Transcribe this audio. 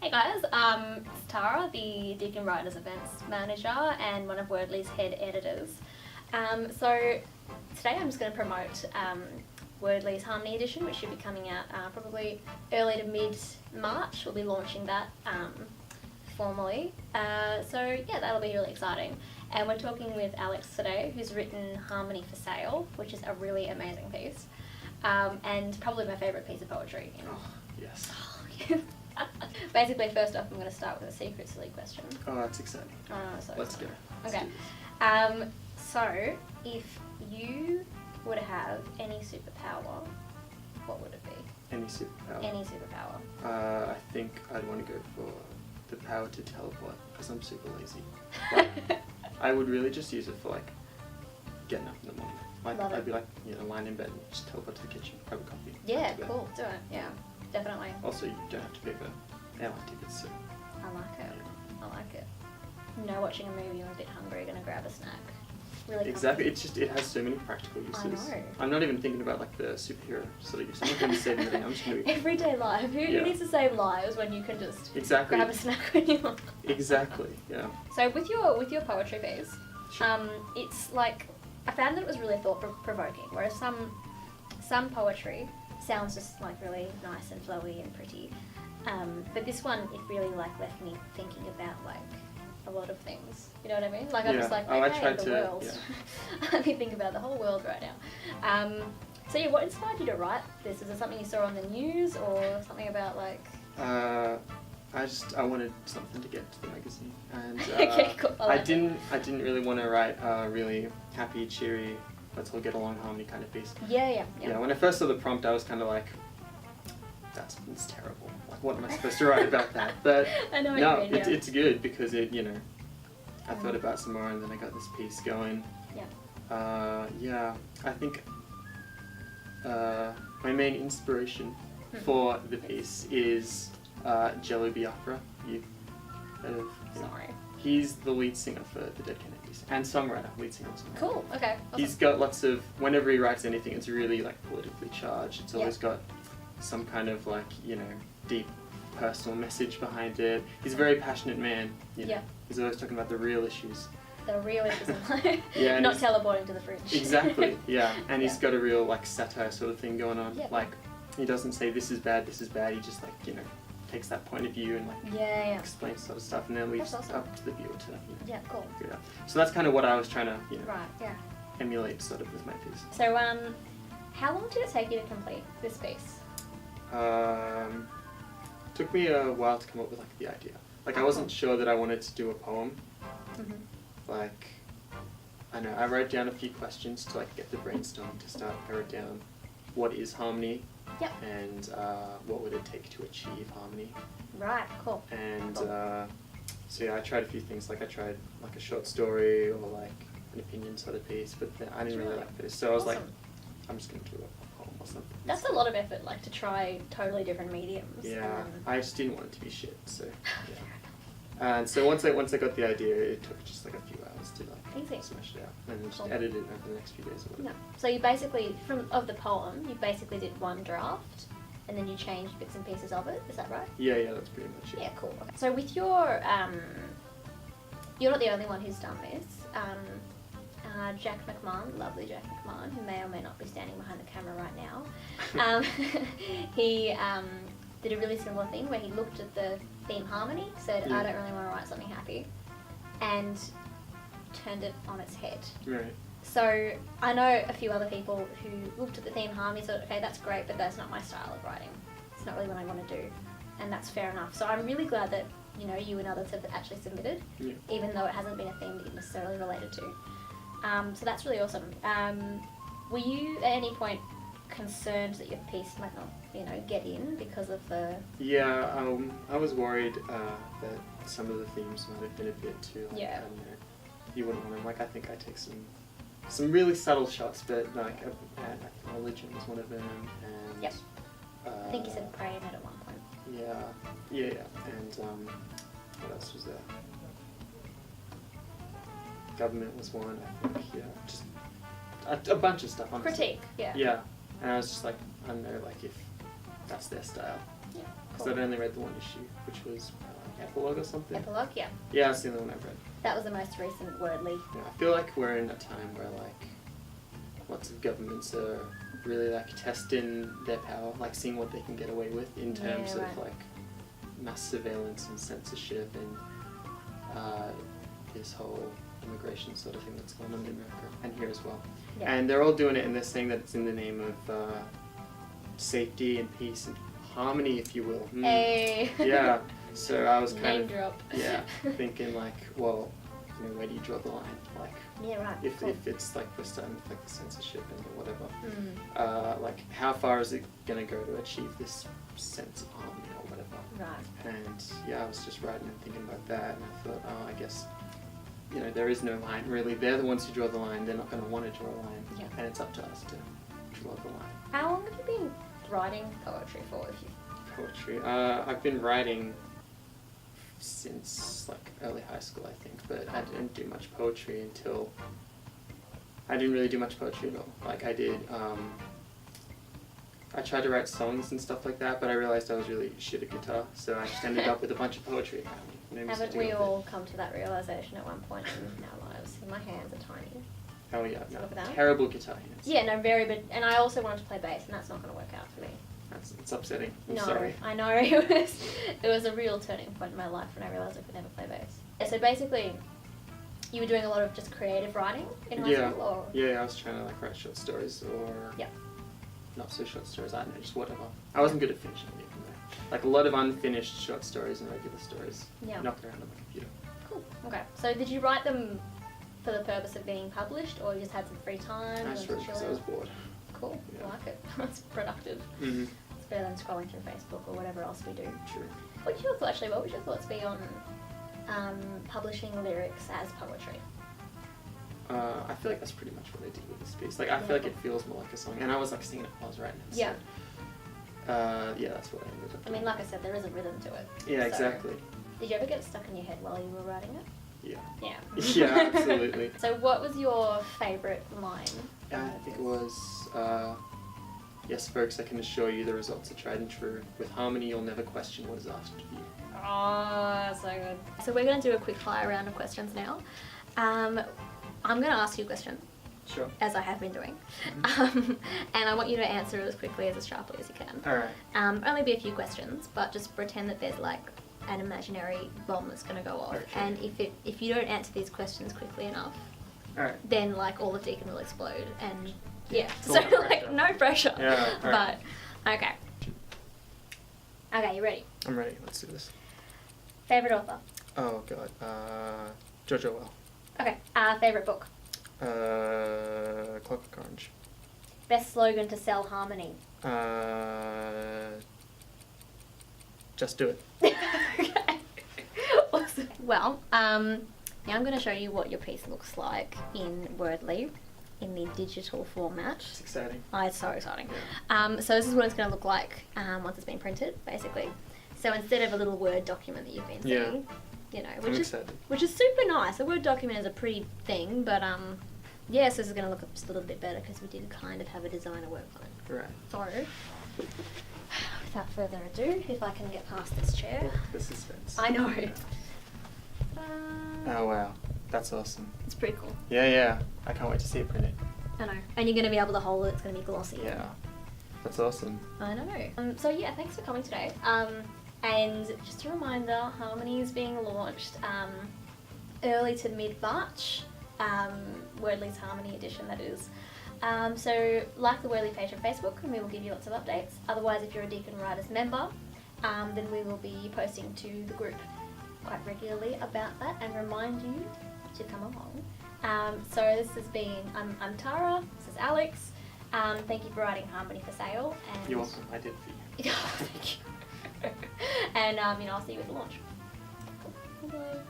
Hey guys, it's Tara, the Deakin Writers Events Manager and one of Wordly's head editors. So today I'm just going to promote Wordly's Harmony Edition, which should be coming out probably early to mid-March. We'll be launching that formally. So yeah, that'll be really exciting. And we're talking with Alex today, who's written Harmony for Sale, which is a really amazing piece. And probably my favourite piece of poetry. You know? Oh, yes. Basically, first off, I'm going to start with a secret silly question. Oh, that's exciting. So Let's go. Okay. So, if you were to have any superpower, what would it be? Any superpower? Any superpower. I think I'd want to go for the power to teleport, because I'm super lazy. Like, I would really just use it for, like, getting up in the morning. Like, Love it. I'd be like, you know, lying in bed and just teleport to the kitchen, grab a coffee. Yeah, go to bed. cool. Do it. Yeah, definitely. Also, you don't have to pay for airline tickets, so. I like it. I like it. No, watching a movie, I'm a bit hungry, gonna grab a snack. Really Exactly, comfy. it has so many practical uses. I know. I'm not even thinking about like the superhero sort of use. I'm not going to save the day. I'm just going to be... Everyday life. Who Yeah. needs to save lives when you can just Exactly. grab a snack when you want? Exactly, yeah. So with your poetry piece, Sure. it's like, I found that it was really thought-provoking, whereas some poetry sounds just like really nice and flowy and pretty, but this one, it really like left me thinking about like a lot of things, you know what I mean? Like I'm just like, I okay, tried the to, world. yeah. Let me think about the whole world right now. So yeah, what inspired you to write this? Is it something you saw on the news or something about like... I wanted something to get to the magazine, and Okay, cool. I I like didn't really want to write a really happy, cheery, let's all get along harmony kind of piece. Yeah. Yeah, when I first saw the prompt, I was kind of like, it's terrible. Like, what am I supposed to write about that? But I know what no, you mean, yeah. it's good because it, you know, I thought about some more, and then I got this piece going. Yeah. Yeah, I think my main inspiration for the piece is Jello Biafra. You've heard of him? Sorry. He's the lead singer for the Dead Kennedys and songwriter, lead singer and songwriter. Cool. Okay. Awesome. He's got lots of, whenever he writes anything, it's really like politically charged. It's always Yeah. got some kind of like, you know, deep personal message behind it. He's a very passionate man. You know. Yeah. He's always talking about the real issues. The real issues in life. Yeah, and Not he's- teleporting to the fridge. Exactly, yeah. And he's Yeah. got a real like satire sort of thing going on. Yeah. Like, he doesn't say this is bad. He just like, you know, takes that point of view and like Yeah. explains sort of stuff, and then leaves That's awesome. up to the viewer to, you know, Yeah, cool. figure it out. So that's kind of what I was trying to, you know, Right, yeah. emulate sort of with my piece. So, how long did it take you to complete this piece? Took me a while to come up with like the idea. Like, I wasn't sure that I wanted to do a poem. Like, I know, I wrote down a few questions to like get the brainstorm to start. I wrote down, what is harmony? Yep. And what would it take to achieve harmony? Right, cool. And Cool. so yeah, I tried a few things. Like, I tried like a short story or like an opinion sort of piece, but then I didn't really like this. So I was like, Awesome. I'm just gonna do a poem or something. That's a lot of effort, like, to try totally different mediums. Yeah, and then- I just didn't want it to be shit. So yeah. And so once I got the idea, it took just like a few hours to like Easy. smash it out, and then just Cool. edit it over the next few days or No. whatever. So you basically, of the poem, you basically did one draft, and then you changed bits and pieces of it. Is that right? Yeah, that's pretty much it. Yeah, cool. Okay. So with your, you're not the only one who's done this. Jack McMahon, lovely Jack McMahon, who may or may not be standing behind the camera right now, he did a really similar thing where he looked at the theme harmony, said, Yeah. I don't really want to write something happy, and turned it on its head. Right. So I know a few other people who looked at the theme harmony and thought, okay, that's great, but that's not my style of writing. It's not really what I want to do, and that's fair enough. So I'm really glad that, you know, you and others have actually submitted, Yeah. even though it hasn't been a theme that you're necessarily related to. So that's really awesome. Were you at any point concerned that your piece might not, you know, get in because of the... Yeah, I was worried that some of the themes might have been a bit too, like, Yeah. I don't know, you wouldn't want to, like, I think I take some really subtle shots, but like, religion was one of them, and... Yep. I think you said praying it at one point. Yeah, and what else was there? Government was one, I think, yeah, just a bunch of stuff, honestly. Critique, yeah. Yeah, and I was just like, I don't know, like, if that's their style. Yeah. because I'd only read the one issue, which was Epilogue or something. Epilogue, yeah. Yeah, that's the only one I've read. That was the most recent Wordly. Yeah, I feel like we're in a time where like lots of governments are really like testing their power, like seeing what they can get away with in terms of like mass surveillance and censorship and this whole immigration sort of thing that's going on in America and here as well. Yeah. And they're all doing it and they're saying that it's in the name of safety and peace and harmony, if you will. Hey. Yeah. So I was kind Name drop. thinking like, well, you know, where do you draw the line? Like, yeah, right. if it's like we're starting with like the censorship and whatever, like how far is it gonna go to achieve this sense of harmony or whatever? Right. And yeah, I was just writing and thinking about that, and I thought, oh, I guess, you know, there is no line really. They're the ones who draw the line. They're not going to want to draw a line, and it's up to us to draw the line. How long have you been writing poetry for? Poetry. I've been writing since like early high school, I think, but I didn't do much poetry until. I didn't really do much poetry at all. Like I did. I tried to write songs and stuff like that, but I realized I was really shit at guitar, so I just ended up with a bunch of poetry. Haven't we all come to that realization at one point in our lives? My hands are tiny. Oh yeah, no, Look at that. terrible guitar hands. Yeah, no, very bad. And I also wanted to play bass, and that's not going to work out for me. It's upsetting. I'm no, sorry. I know. It was a real turning point in my life when I realised I could never play bass. Yeah, so basically, you were doing a lot of just creative writing in high school, or? Yeah, I was trying to like write short stories or yeah. Not so short stories, I don't know, just whatever. I wasn't good at finishing anything though. Like a lot of unfinished short stories and regular stories. Yeah. Knocked around on my computer. Cool. Okay. So did you write them for the purpose of being published, or you just had some free time? I just wrote because I was bored. Cool. Yeah. I like it. That's productive. Mm-hmm. It's better than scrolling through Facebook or whatever else we do. True. What would your thoughts be on publishing lyrics as poetry? I feel like that's pretty much what I did with this piece. Like I feel like it feels more like a song, and I was like singing it while I was writing it. Yeah. So, yeah, that's what I ended up doing. I mean, like I said, there is a rhythm to it. Yeah, so exactly. Did you ever get it stuck in your head while you were writing it? Yeah. Yeah. Yeah, absolutely. So what was your favourite line? I think it was, yes, folks, I can assure you the results are tried and true. With harmony, you'll never question what is asked of you. Oh, so good. So we're going to do a quick fire round of questions now. I'm going to ask you a question. Sure. As I have been doing. And I want you to answer it as quickly as sharply as you can. Alright. Only be a few questions, but just pretend that there's like an imaginary bomb that's going to go off. Okay. And if you don't answer these questions quickly enough, Alright. then like all of Deakin will explode. And yeah, Full so no like pressure. no pressure. Yeah, alright. But okay. Okay, you ready? I'm ready. Let's do this. Favorite author? Oh god. George Orwell. Okay. Favorite book? Clockwork Orange. Best slogan to sell harmony? Just do it. Okay. Awesome. Well, now I'm going to show you what your piece looks like in Wordly, in the digital format. It's exciting. Oh, it's so exciting. Yeah. So this is what it's going to look like once it's been printed, basically. So instead of a little Word document that you've been seeing, you know, which is super nice. A Word document is a pretty thing, but yeah, so this is going to look just a little bit better because we did kind of have a designer work on it. Right. So, without further ado, if I can get past this chair. Oh, the suspense. I know. Oh wow, that's awesome. It's pretty cool. Yeah. I can't wait to see it printed. I know. And you're going to be able to hold it. It's going to be glossy. Yeah. That's awesome. I know. So yeah, thanks for coming today. And just a reminder, Harmony is being launched early to mid-March. Wordly's Harmony edition, that is. So like the Wordly page on Facebook, and we will give you lots of updates. Otherwise, if you're a Deakin Writers member, then we will be posting to the group quite regularly about that and remind you to come along. So this has been, I'm Tara, this is Alex. Thank you for writing Harmony for Sale. And You're welcome, I did for you. Thank you. And I'll see you at the launch. Cool. Bye.